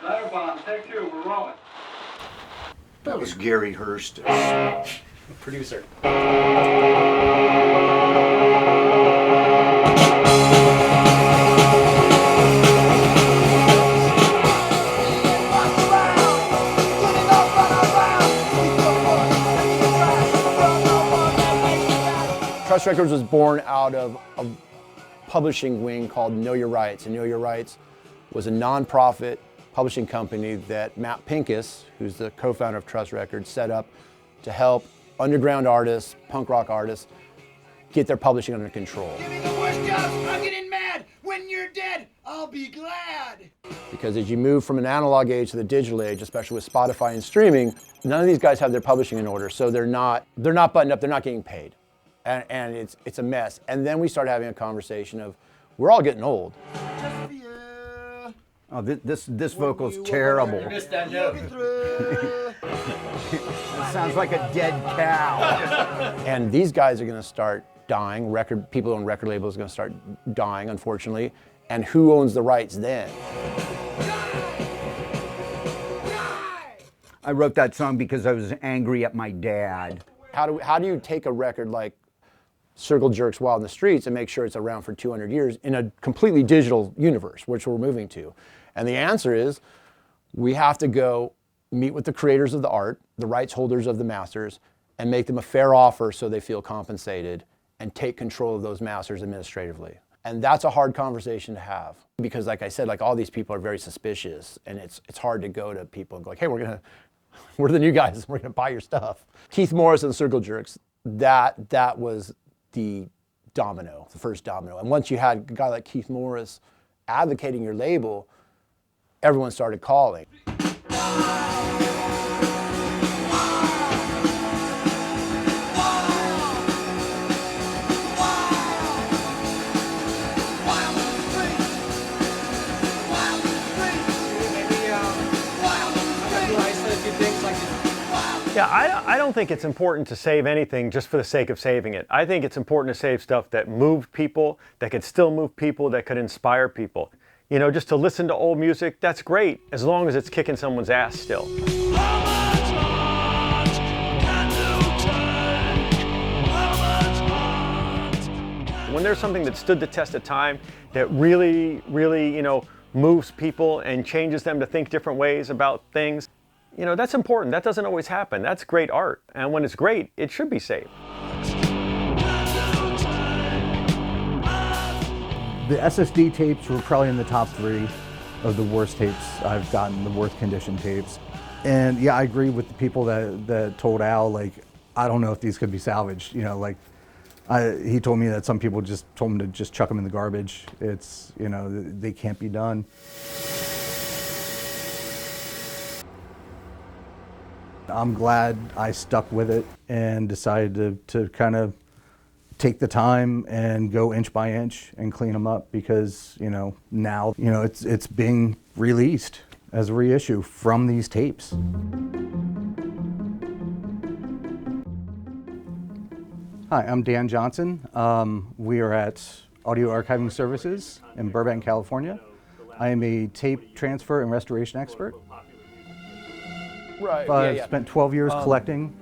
Ladder bomb, take 2, we're rolling. That was Gary Hurst, producer. Trust Records was born out of a publishing wing called Know Your Rights, and Know Your Rights was a non-profit publishing company that Matt Pincus, who's the co-founder of Trust Records, set up to help underground artists, punk rock artists, get their publishing under control. Give me the worst jobs, I'm getting mad. When you're dead, I'll be glad. Because as you move from an analog age to the digital age, especially with Spotify and streaming, none of these guys have their publishing in order, so they're not buttoned up, they're not getting paid. And it's a mess. And then we started having a conversation of, we're all getting old. Oh, this vocal's terrible. You missed that note. It sounds like a dead cow. And these guys are gonna start dying. People on record labels are gonna start dying, unfortunately. And who owns the rights then? I wrote that song because I was angry at my dad. How do you take a record like Circle Jerks Wild in the Streets and make sure it's around for 200 years in a completely digital universe, which we're moving to? And the answer is, we have to go meet with the creators of the art, the rights holders of the masters, and make them a fair offer so they feel compensated and take control of those masters administratively. And that's a hard conversation to have because, like I said, like all these people are very suspicious, and it's hard to go to people and go like, hey, we're the new guys, we're gonna buy your stuff. Keith Morris and Circle Jerks, that was the domino, the first domino. And once you had a guy like Keith Morris advocating your label, everyone started calling. Yeah, I don't think it's important to save anything just for the sake of saving it. I think it's important to save stuff that moved people, that could still move people, that could inspire people. You know, just to listen to old music, that's great, as long as it's kicking someone's ass still. When there's something that stood the test of time, that really, you know, moves people and changes them to think different ways about things, you know, that's important. That doesn't always happen. That's great art. And when it's great, it should be saved. The SSD tapes were probably in the top 3 of the worst tapes I've gotten, the worst condition tapes. And yeah, I agree with the people that told Al, like, I don't know if these could be salvaged. You know, like, he told me that some people just told him to just chuck them in the garbage. It's, you know, they can't be done. I'm glad I stuck with it and decided to kind of take the time and go inch by inch and clean them up because, you know, now, you know, it's being released as a reissue from these tapes. Hi, I'm Dan Johnson. We are at Audio Archiving Services in Burbank, California. I am a tape transfer and restoration expert. Right. I've spent 12 years collecting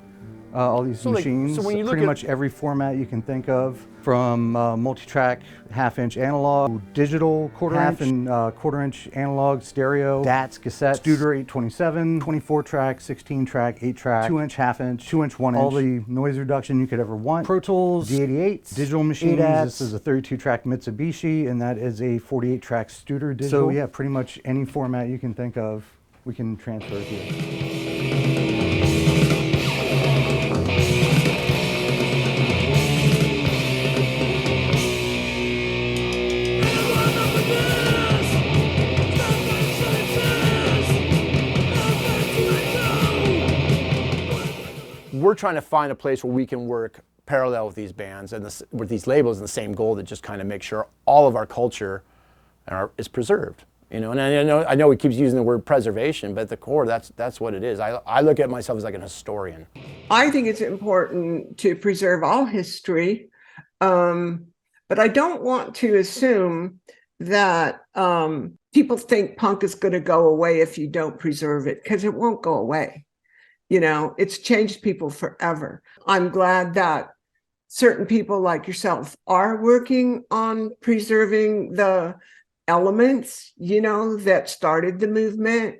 all these machines, so when you look pretty at much every format you can think of, from multi-track half-inch analog, digital quarter-inch, and quarter-inch analog, stereo, DATs, cassettes, Studer 827, 24-track, 16-track, 8-track, 2-inch, half-inch, 2-inch, 1-inch, all the noise reduction you could ever want. Pro Tools, D88s, digital machines. This is a 32-track Mitsubishi, and that is a 48-track Studer digital. So yeah, pretty much any format you can think of, we can transfer it here. We're trying to find a place where we can work parallel with these bands and with these labels, and the same goal to just kind of make sure all of our culture is preserved. You know, and I know we keep using the word preservation, but at the core, that's what it is. I look at myself as like an historian. I think it's important to preserve all history, but I don't want to assume that people think punk is going to go away if you don't preserve it, because it won't go away. You know, it's changed people forever. I'm glad that certain people like yourself are working on preserving the elements, you know, that started the movement.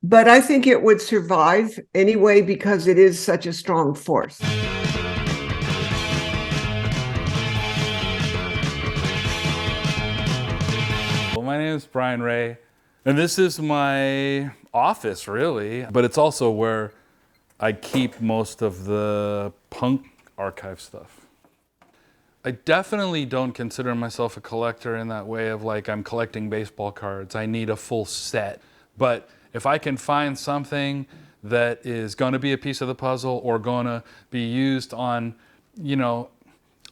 But I think it would survive anyway because it is such a strong force. Well, my name is Brian Ray, and this is my office, really, but it's also where I keep most of the punk archive stuff. I definitely don't consider myself a collector in that way of like I'm collecting baseball cards. I need a full set. But if I can find something that is going to be a piece of the puzzle or going to be used on, you know,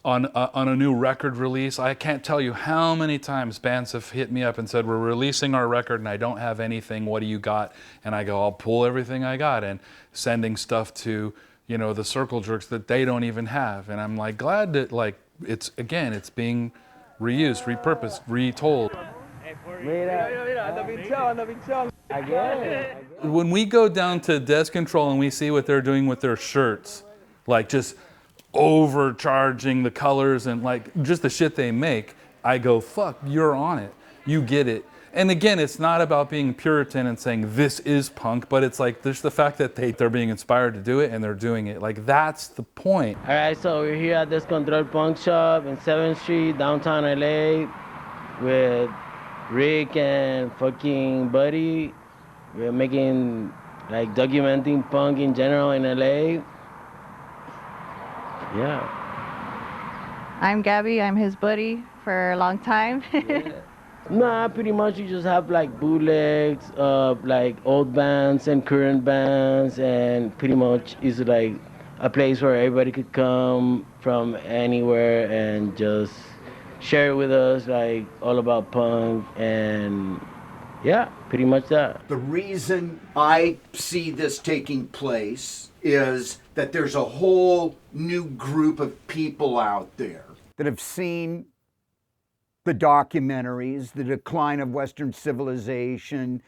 on a new record release, I can't tell you how many times bands have hit me up and said, we're releasing our record and I don't have anything, what do you got? And I go, I'll pull everything I got, and sending stuff to, you know, the Circle Jerks that they don't even have. And I'm like glad that like, it's being reused, repurposed, retold. When we go down to Desk Control and we see what they're doing with their shirts, like just overcharging the colors and like just the shit they make, I go, fuck, you're on it. You get it. And again, it's not about being Puritan and saying this is punk, but it's like there's the fact that they're being inspired to do it and they're doing it. Like that's the point. All right, so we're here at this Control Punk Shop in 7th Street, downtown LA, with Rick and fucking Buddy. We're making, like, documenting punk in general in LA. Yeah. I'm Gabby, I'm his buddy for a long time. Yeah. Nah, pretty much you just have like bootlegs of like old bands and current bands, and pretty much it's like a place where everybody could come from anywhere and just share with us like all about punk, and yeah, pretty much that. The reason I see this taking place is that there's a whole new group of people out there that have seen the documentaries, the decline of Western civilization.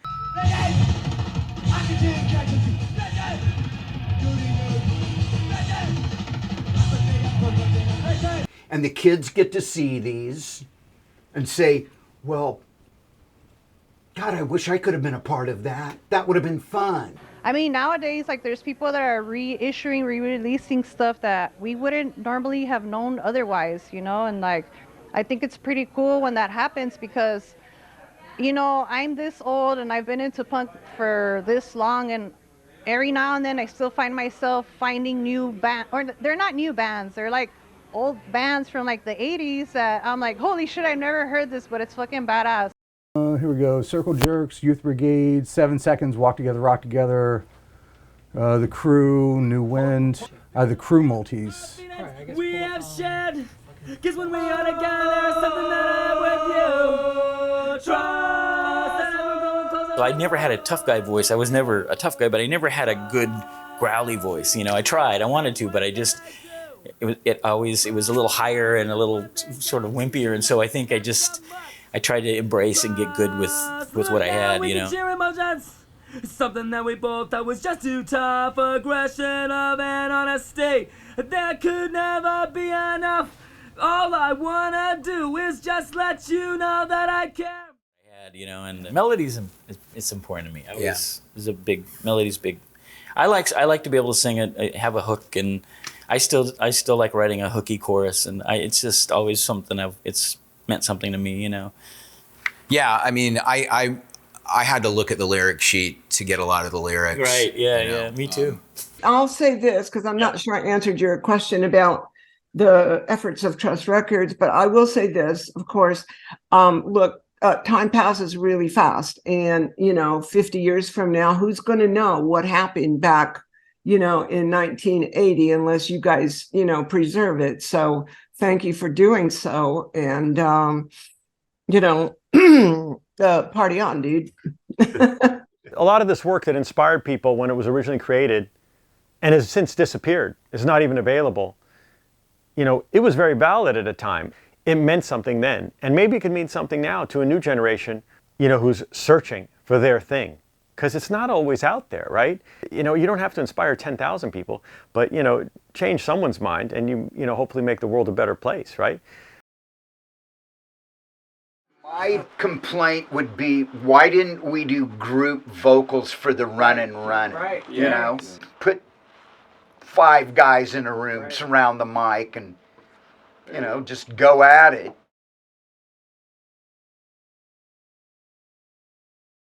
And the kids get to see these and say, well, God, I wish I could have been a part of that. That would have been fun. I mean, nowadays, like, there's people that are reissuing, re-releasing stuff that we wouldn't normally have known otherwise, you know, and like, I think it's pretty cool when that happens because, you know, I'm this old and I've been into punk for this long, and every now and then I still find myself finding new bands, or they're not new bands, they're like old bands from like the 80s that I'm like, holy shit, I've never heard this, but it's fucking badass. Here we go. Circle Jerks, Youth Brigade, 7 Seconds, Walk Together, Rock Together, The Crew, New Wind, the Crew Multis. We have shared, cause when we are together, something that I with you. Trust that I'm going closer. So I never had a tough guy voice. I was never a tough guy, but I never had a good growly voice. You know, I tried, I wanted to, but I just, it was a little higher and a little sort of wimpier, and so I think I tried to embrace and get good with what I had, you know. Something that we both thought was just too tough, aggression of an honesty. There could never be enough. All I wanna do is just let you know that I care. You know, and melodies, it's important to me. It's a big melody's big. I like to be able to sing it, have a hook, and I still like writing a hooky chorus, and it's just always something it's meant something to me, you know. Yeah, I mean, I had to look at the lyric sheet to get a lot of the lyrics. Right. Yeah. You know? Yeah. Me too. I'll say this because I'm not sure I answered your question about the efforts of Trust Records, but I will say this, of course. Look, time passes really fast, and 50 years from now, who's going to know what happened back, in 1980, unless you guys, preserve it. So thank you for doing so, and party on, dude. A lot of this work that inspired people when it was originally created and has since disappeared, is not even available. It was very valid at a time. It meant something then, and maybe it could mean something now to a new generation. you know, who's searching for their thing. Because it's not always out there, right? You know, you don't have to inspire 10,000 people, but, you know, change someone's mind and you know, hopefully make the world a better place, right? My complaint would be, why didn't we do group vocals for the run and run? Right. You know, put 5 guys in a room, surround the mic, and, you know, just go at it.